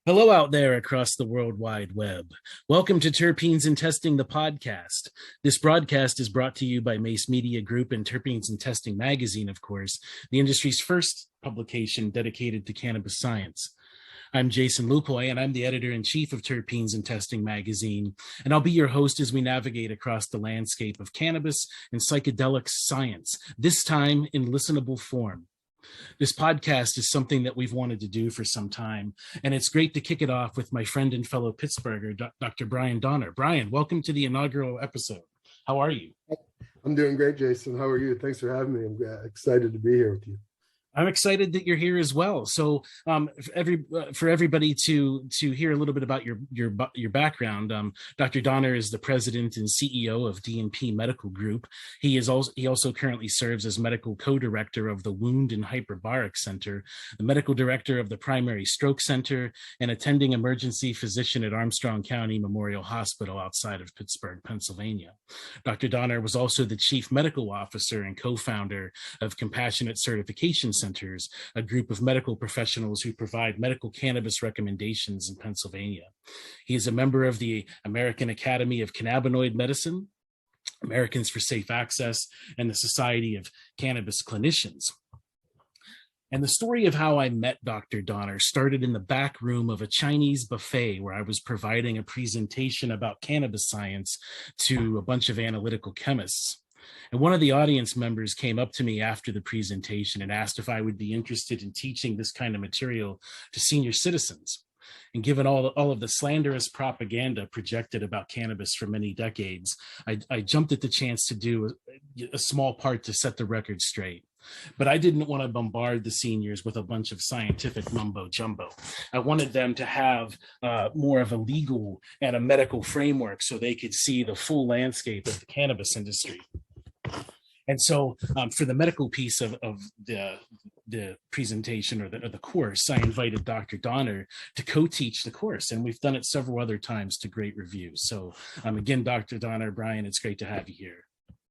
Hello out there across the World Wide Web. Welcome to Terpenes and Testing, the podcast. This broadcast is brought to you by Mace Media Group and Terpenes and Testing magazine, of course, the industry's first publication dedicated to cannabis science. I'm Jason Lupoi, and I'm the editor-in-chief of Terpenes and Testing magazine, and I'll be your host as we navigate across the landscape of cannabis and psychedelic science, this time in listenable form. This podcast is something that we've wanted to do for some time, and it's great to kick it off with my friend and fellow Pittsburgher, Dr. Bryan Doner. Bryan, welcome to the inaugural episode. How are you? I'm doing great, Jason. How are you? Thanks for having me. I'm excited to be here with you. I'm excited that you're here as well. So, for everybody to hear a little bit about your background, Dr. Doner is the president and CEO of D&P Medical Group. He also currently serves as medical co-director of the Wound and Hyperbaric Center, the medical director of the Primary Stroke Center, and attending emergency physician at Armstrong County Memorial Hospital outside of Pittsburgh, Pennsylvania. Dr. Doner was also the chief medical officer and co-founder of Compassionate Certification Centers, a group of medical professionals who provide medical cannabis recommendations in Pennsylvania. He is a member of the American Academy of Cannabinoid Medicine, Americans for Safe Access, and the Society of Cannabis Clinicians. And the story of how I met Dr. Doner started in the back room of a Chinese buffet where I was providing a presentation about cannabis science to a bunch of analytical chemists. And one of the audience members came up to me after the presentation and asked if I would be interested in teaching this kind of material to senior citizens. And given all of the slanderous propaganda projected about cannabis for many decades, I jumped at the chance to do a small part to set the record straight. But I didn't want to bombard the seniors with a bunch of scientific mumbo jumbo. I wanted them to have more of a legal and a medical framework so they could see the full landscape of the cannabis industry. And so for the medical piece of the presentation or the course, I invited Dr. Doner to co-teach the course, and we've done it several other times to great reviews. So again, Dr. Doner, Bryan, it's great to have you here.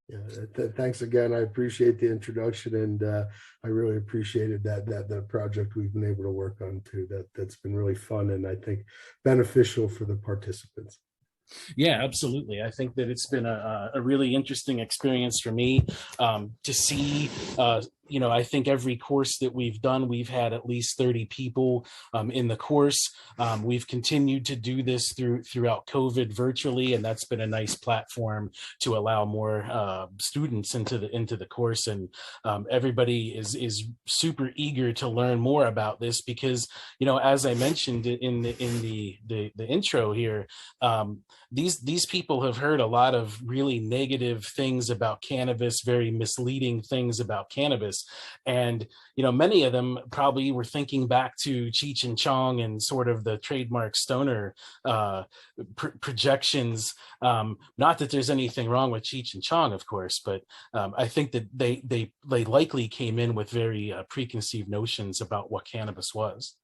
Yeah, thanks again. I appreciate the introduction, and I really appreciated that project we've been able to work on too. That's been really fun and I think beneficial for the participants. Yeah, absolutely. I think that it's been a really interesting experience for me to see. I think every course that we've done, we've had at least 30 people in the course. We've continued to do this throughout COVID virtually, and that's been a nice platform to allow more students into the course. And everybody is super eager to learn more about this because, as I mentioned in the intro here, these people have heard a lot of really negative things about cannabis, very misleading things about cannabis. And, many of them probably were thinking back to Cheech and Chong and sort of the trademark stoner projections. Not that there's anything wrong with Cheech and Chong, of course, but I think that they likely came in with very preconceived notions about what cannabis was.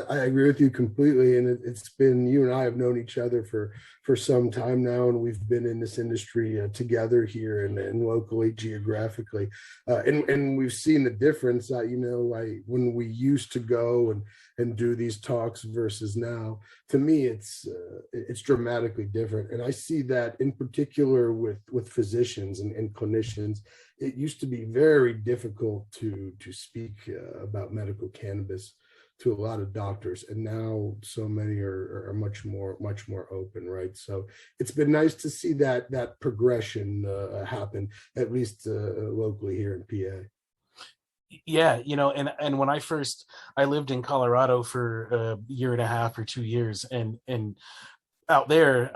I agree with you completely, and it's been, you and I have known each other for some time now, and we've been in this industry together here and locally, geographically, and we've seen the difference. When we used to go and do these talks versus now, to me, it's dramatically different, and I see that in particular with physicians and clinicians. It used to be very difficult to speak about medical cannabis to a lot of doctors, and now so many are much more open, right? So it's been nice to see that progression happen, at least locally here in PA. Yeah, and when I lived in Colorado for a year and a half or 2 years, and out there,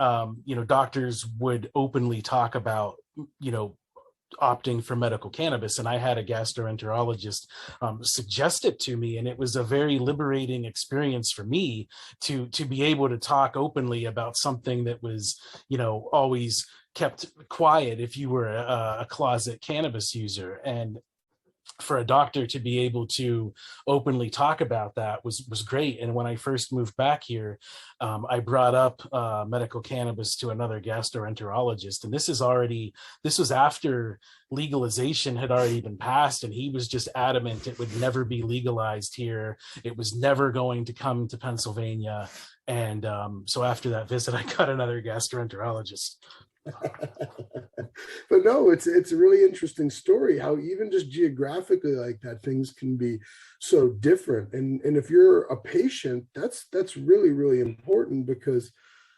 doctors would openly talk about, opting for medical cannabis, and I had a gastroenterologist suggest it to me, and it was a very liberating experience for me to be able to talk openly about something that was, always kept quiet if you were a closet cannabis user. And for a doctor to be able to openly talk about that was great. And when I first moved back here, I brought up medical cannabis to another gastroenterologist, and this was after legalization had already been passed, and he was just adamant it would never be legalized here. It was never going to come to Pennsylvania. And so after that visit, I got another gastroenterologist. But no, it's a really interesting story how even just geographically like that, things can be so different. And if you're a patient, that's really, really important, because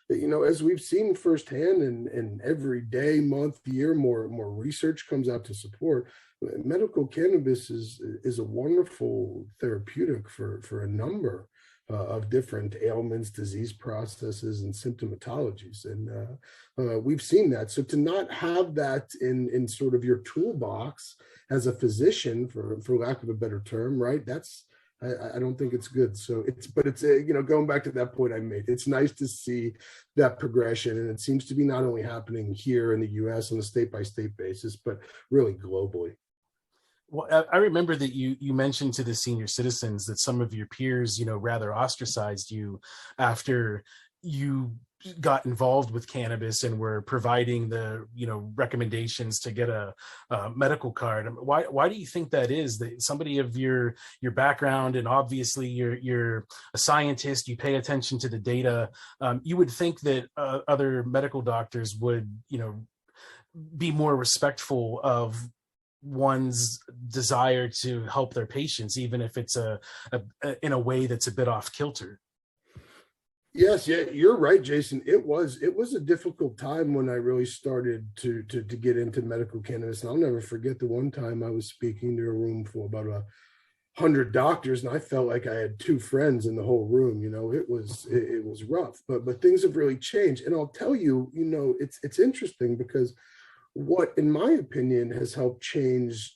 as we've seen firsthand, and every day, month, year, more research comes out to support, medical cannabis is a wonderful therapeutic for a number of different ailments, disease processes, and symptomatologies. And we've seen that. So to not have that in sort of your toolbox as a physician, for lack of a better term, right? I don't think it's good. So it's going back to that point I made, it's nice to see that progression. And it seems to be not only happening here in the US on a state-by-state basis, but really globally. Well, I remember that you mentioned to the senior citizens that some of your peers, rather ostracized you after you got involved with cannabis and were providing the, recommendations to get a medical card. Why do you think that is? That somebody of your background, and obviously you're a scientist, you pay attention to the data. You would think that other medical doctors would, be more respectful of one's desire to help their patients, even if it's in a way that's a bit off kilter. Yes, yeah, you're right, Jason. It was a difficult time when I really started to get into medical cannabis. And I'll never forget the one time I was speaking to a room for about 100 doctors, and I felt like I had two friends in the whole room. It was rough, but things have really changed. And I'll tell you, it's interesting, because what, in my opinion, has helped change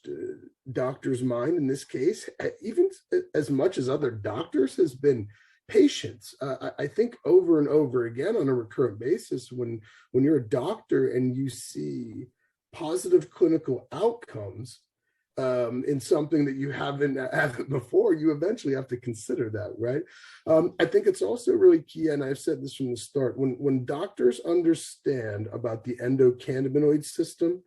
doctors' mind in this case, even as much as other doctors, has been patients. I think over and over again on a recurrent basis, when you're a doctor and you see positive clinical outcomes in something that you haven't before, you eventually have to consider that, right? I think it's also really key, and I've said this from the start, when doctors understand about the endocannabinoid system,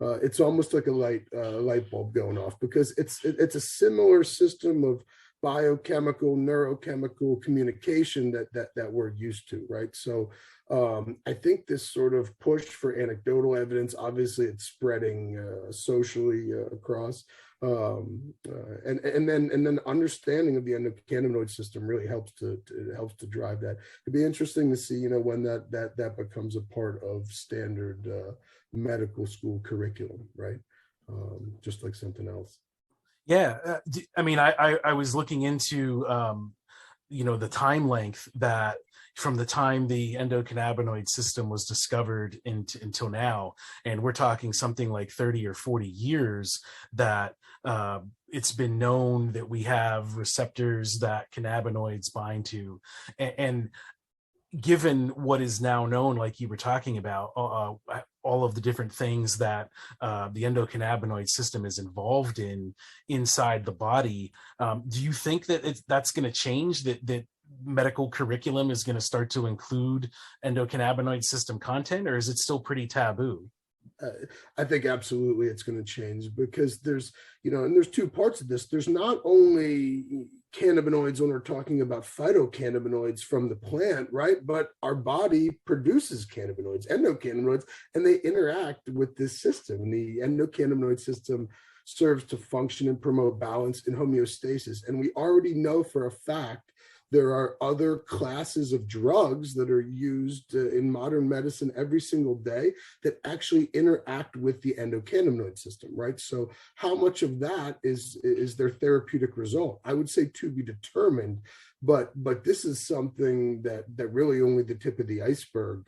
it's almost like a light bulb going off, because it's a similar system of biochemical, neurochemical communication that we're used to, right? So I think this sort of push for anecdotal evidence, obviously it's spreading socially across, and then understanding of the endocannabinoid system really helps to drive that. It'd be interesting to see, when that becomes a part of standard medical school curriculum, right? Just like something else. Yeah, I mean, I was looking into the time length that from the time the endocannabinoid system was discovered until now, and we're talking something like 30 or 40 years that it's been known that we have receptors that cannabinoids bind to, and given what is now known, like you were talking about, all of the different things that the endocannabinoid system is involved in inside the body, do you think that that's going to change, that medical curriculum is going to start to include endocannabinoid system content, or is it still pretty taboo? I think absolutely it's going to change, because there's, and there's two parts of this. There's not only cannabinoids when we're talking about phytocannabinoids from the plant, right? But our body produces cannabinoids, endocannabinoids, and they interact with this system. The endocannabinoid system serves to function and promote balance and homeostasis. And we already know for a fact there are other classes of drugs that are used in modern medicine every single day that actually interact with the endocannabinoid system, right? So how much of that is their therapeutic result? I would say to be determined, but this is something that really only the tip of the iceberg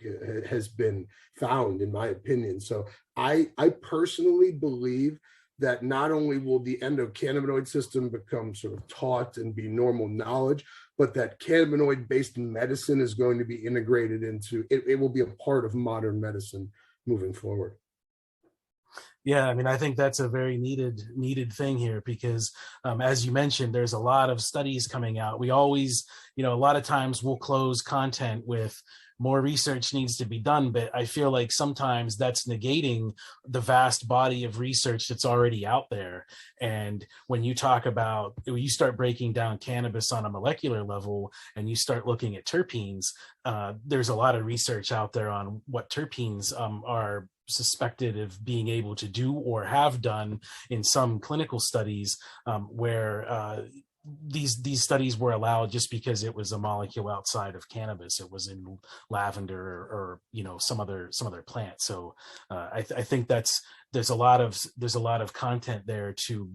has been found, in my opinion. So I personally believe that not only will the endocannabinoid system become sort of taught and be normal knowledge, but that cannabinoid-based medicine is going to be integrated into it. It will be a part of modern medicine moving forward. Yeah, I mean, I think that's a very needed thing here because, as you mentioned, there's a lot of studies coming out. We always, a lot of times we'll close content with more research needs to be done, but I feel like sometimes that's negating the vast body of research that's already out there. And when you start breaking down cannabis on a molecular level and you start looking at terpenes, there's a lot of research out there on what terpenes are suspected of being able to do or have done in some clinical studies, where these studies were allowed just because it was a molecule outside of cannabis. It was in lavender or some other plant. So I think there's a lot of content there to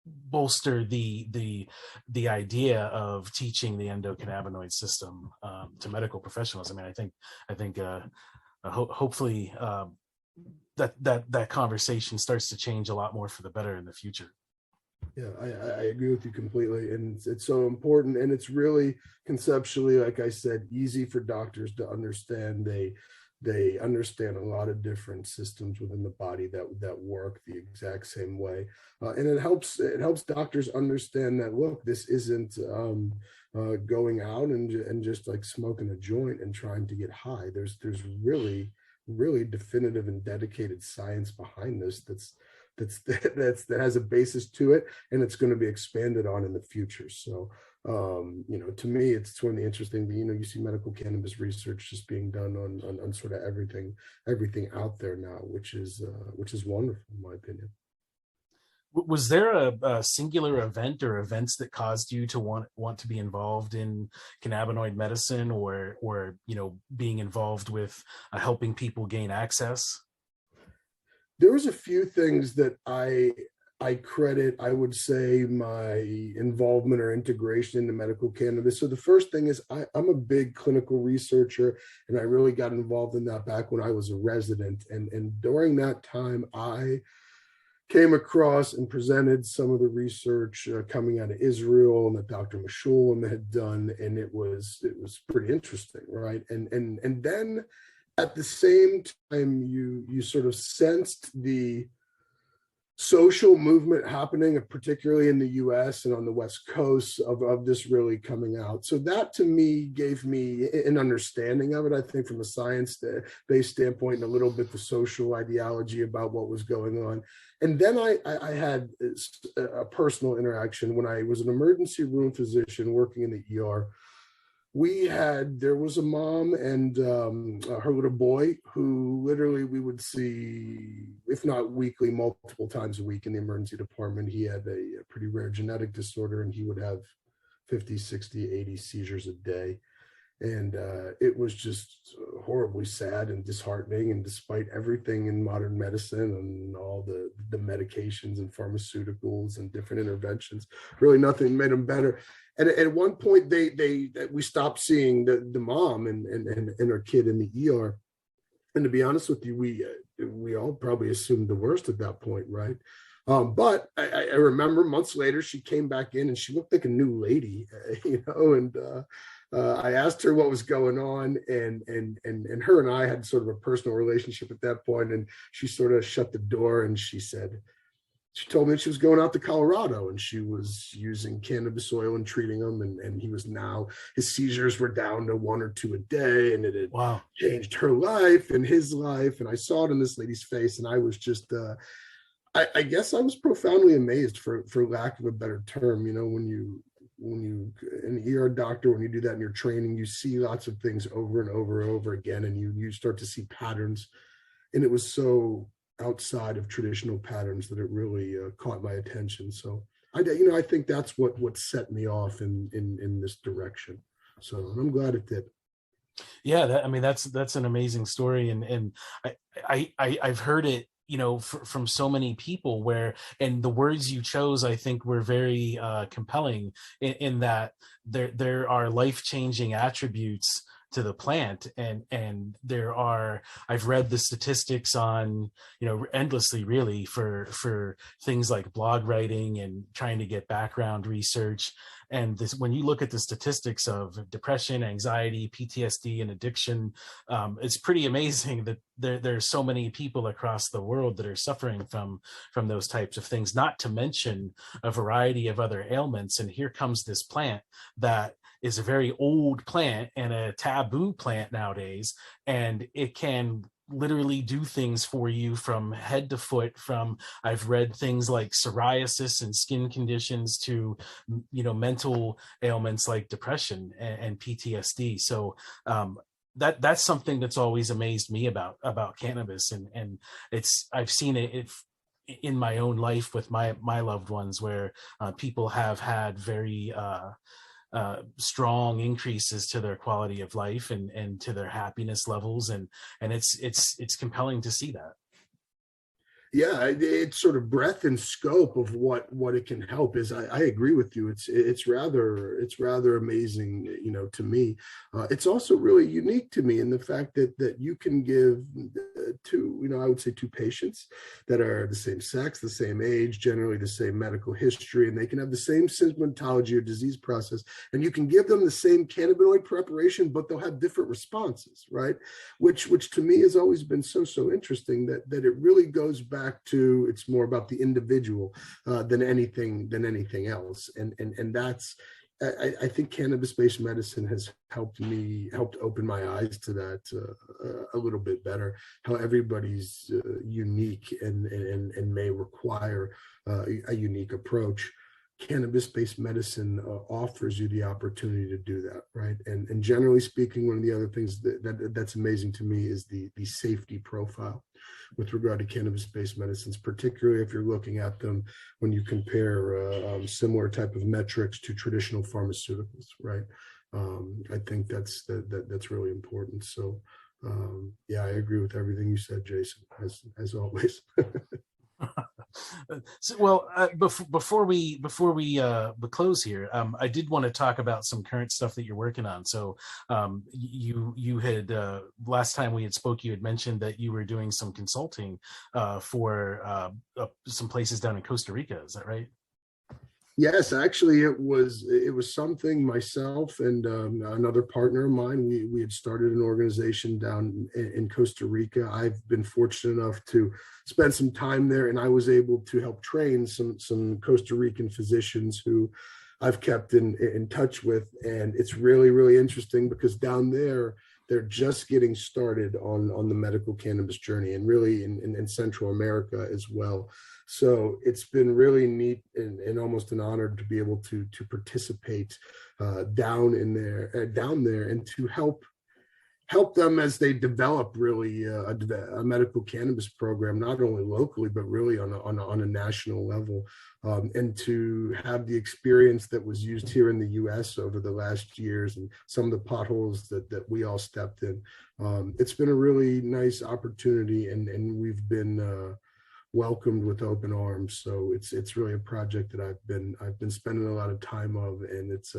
bolster the idea of teaching the endocannabinoid system to medical professionals. I mean, I think hopefully that conversation starts to change a lot more for the better in the future. Yeah, I agree with you completely. And it's so important. And it's really conceptually, like I said, easy for doctors to understand. They understand a lot of different systems within the body that work the exact same way. And it helps doctors understand that, look, this isn't going out and just like smoking a joint and trying to get high. There's really, really definitive and dedicated science behind this that has a basis to it, and it's going to be expanded on in the future. So to me, it's one of the interesting, you see medical cannabis research just being done on sort of everything out there now, which is wonderful in my opinion. Was there a singular event or events that caused you to want to be involved in cannabinoid medicine, or being involved with helping people gain access? There was a few things that I credit, I would say, my involvement or integration into medical cannabis. So the first thing is I'm a big clinical researcher, and I really got involved in that back when I was a resident. And during that time, I came across and presented some of the research coming out of Israel and that Dr. Meshulam had done, and it was pretty interesting, right? And then at the same time, you sort of sensed the social movement happening, particularly in the US and on the West Coast, of this really coming out. So that to me gave me an understanding of it, I think, from a science-based standpoint, and a little bit the social ideology about what was going on. And then I had a personal interaction when I was an emergency room physician working in the ER. There was a mom and her little boy who literally we would see, if not weekly, multiple times a week in the emergency department. He had a pretty rare genetic disorder, and he would have 50, 60, 80 seizures a day. And it was just horribly sad and disheartening. And despite everything in modern medicine and all the medications and pharmaceuticals and different interventions, really nothing made him better. And at one point, we stopped seeing the mom and her kid in the ER. And to be honest with you, we all probably assumed the worst at that point, right? But I remember months later, she came back in and she looked like a new lady, and I asked her what was going on, and her and I had sort of a personal relationship at that point, and she sort of shut the door and she told me she was going out to Colorado and she was using cannabis oil and treating them, and his seizures were down to 1 or 2 a day, and it had changed her life and his life. And I saw it in this lady's face, and I was just I guess I was profoundly amazed, for lack of a better term. When you an ER doctor, when you do that in your training, you see lots of things over and over and over again, and you start to see patterns. And it was so outside of traditional patterns that it really caught my attention. So I think that's what set me off in this direction. So I'm glad it did. Yeah, that's an amazing story, and I've heard it from so many people, and the words you chose, I think, were very compelling in that there are life-changing attributes to the plant, and I've read the statistics on endlessly, really, for things like blog writing and trying to get background research, and this, when you look at the statistics of depression, anxiety, PTSD, and addiction, it's pretty amazing that there's so many people across the world that are suffering from those types of things, not to mention a variety of other ailments. And here comes this plant that is a very old plant and a taboo plant nowadays, and it can literally do things for you from head to foot. From, I've read things like psoriasis and skin conditions to, mental ailments like depression and PTSD. So that's something that's always amazed me about cannabis, and I've seen it in my own life with my loved ones, where people have had very strong increases to their quality of life and to their happiness levels, and it's compelling to see that. Yeah, it's sort of breadth and scope of what it can help is. I agree with you. It's rather amazing, to me. It's also really unique to me in the fact that you can give I would say two patients that are the same sex, the same age, generally the same medical history, and they can have the same symptomatology or disease process, and you can give them the same cannabinoid preparation, but they'll have different responses, right? Which to me has always been so interesting, that it really goes back to, it's more about the individual than anything else, and that's, I think cannabis-based medicine has helped open my eyes to that a little bit better. How everybody's unique and may require a unique approach. Cannabis-based medicine offers you the opportunity to do that, right? And generally speaking, one of the other things that's amazing to me is the safety profile with regard to cannabis-based medicines, particularly if you're looking at them when you compare similar type of metrics to traditional pharmaceuticals, right? I think that's really important. So yeah, I agree with everything you said, Jason, as always. So, well, before we close here, I did want to talk about some current stuff that you're working on. So you had last time we had spoke, you had mentioned that you were doing some consulting for some places down in Costa Rica. Is that right? Yes, actually, it was something myself and another partner of mine. We had started an organization down in Costa Rica. I've been fortunate enough to spend some time there, and I was able to help train some Costa Rican physicians who I've kept in touch with. And it's really interesting because down there, they're just getting started on the medical cannabis journey, and really in Central America as well. So it's been really neat and almost an honor to be able to participate down there and to help them as they develop really a medical cannabis program, not only locally but really on a national level, and to have the experience that was used here in the U.S. over the last years and some of the potholes that we all stepped in. It's been a really nice opportunity, and we've been welcomed with open arms. So it's really a project that I've been spending a lot of time of, and it's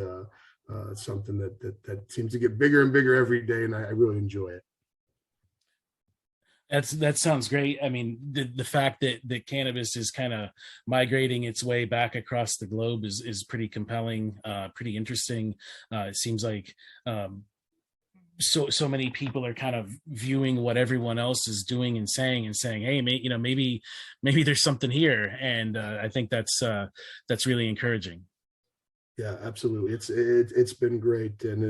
something that seems to get bigger and bigger every day, and I really enjoy it. That sounds great. I mean, the fact that cannabis is kind of migrating its way back across the globe is pretty compelling, pretty interesting. It seems like so many people are kind of viewing what everyone else is doing and saying, hey, maybe there's something here, and I think that's really encouraging. Yeah, absolutely. It's been great, and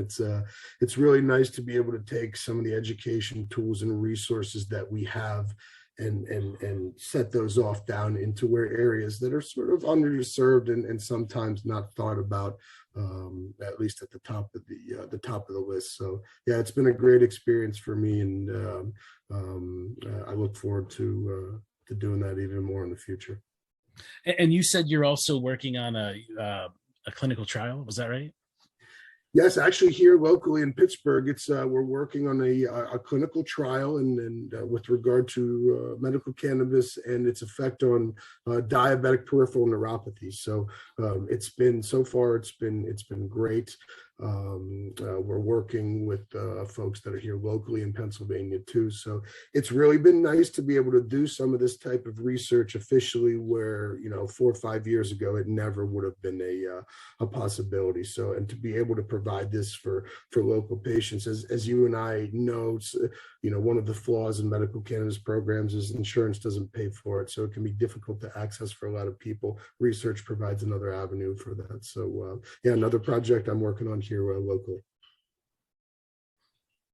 it's really nice to be able to take some of the education tools and resources that we have and set those off down into where areas that are sort of underserved and sometimes not thought about, at least at the top of the list. So yeah, it's been a great experience for me, and I look forward to doing that even more in the future. And you said you're also working on a clinical trial, was that right? Yes, actually, here locally in Pittsburgh, it's we're working on a clinical trial and with regard to medical cannabis and its effect on diabetic peripheral neuropathy. So it's been great. We're working with folks that are here locally in Pennsylvania too. So it's really been nice to be able to do some of this type of research officially, where 4 or 5 years ago it never would have been a possibility. So, and to be able to provide this for local patients, as you and I know, one of the flaws in medical cannabis programs is insurance doesn't pay for it, so it can be difficult to access for a lot of people. Research provides another avenue for that. So yeah, another project I'm working on here locally.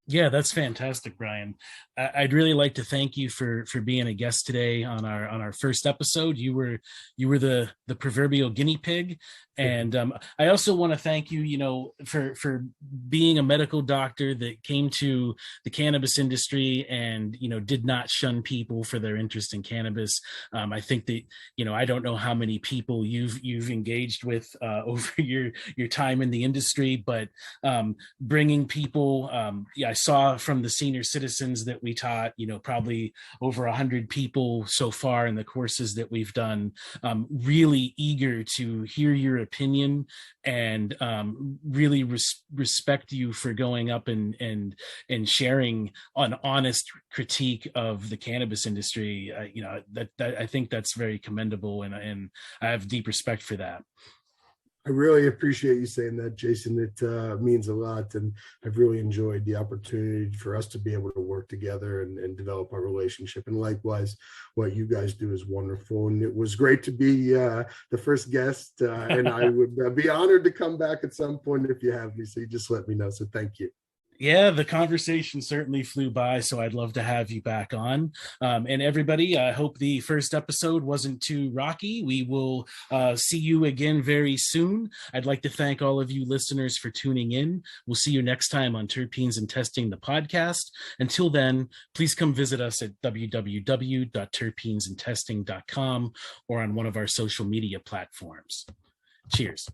Yeah, that's fantastic, Bryan. I'd really like to thank you for being a guest today on our first episode. You were the proverbial guinea pig, and I also want to thank you, for being a medical doctor that came to the cannabis industry and did not shun people for their interest in cannabis. I think that I don't know how many people you've engaged with over your time in the industry, but bringing people. I saw from the senior citizens that we taught, probably over 100 people so far in the courses that we've done, really eager to hear your opinion and really respect you for going up and sharing an honest critique of the cannabis industry. That I think that's very commendable, and I have deep respect for that. I really appreciate you saying that, Jason. It means a lot, and I've really enjoyed the opportunity for us to be able to work together and develop our relationship. And likewise, what you guys do is wonderful, and it was great to be the first guest, and I would be honored to come back at some point if you have me, so you just let me know. So thank you. Yeah, the conversation certainly flew by, so I'd love to have you back on. And everybody, I hope the first episode wasn't too rocky. We will see you again very soon. I'd like to thank all of you listeners for tuning in. We'll see you next time on Terpenes and Testing, the podcast. Until then, please come visit us at www.terpenesandtesting.com or on one of our social media platforms. Cheers.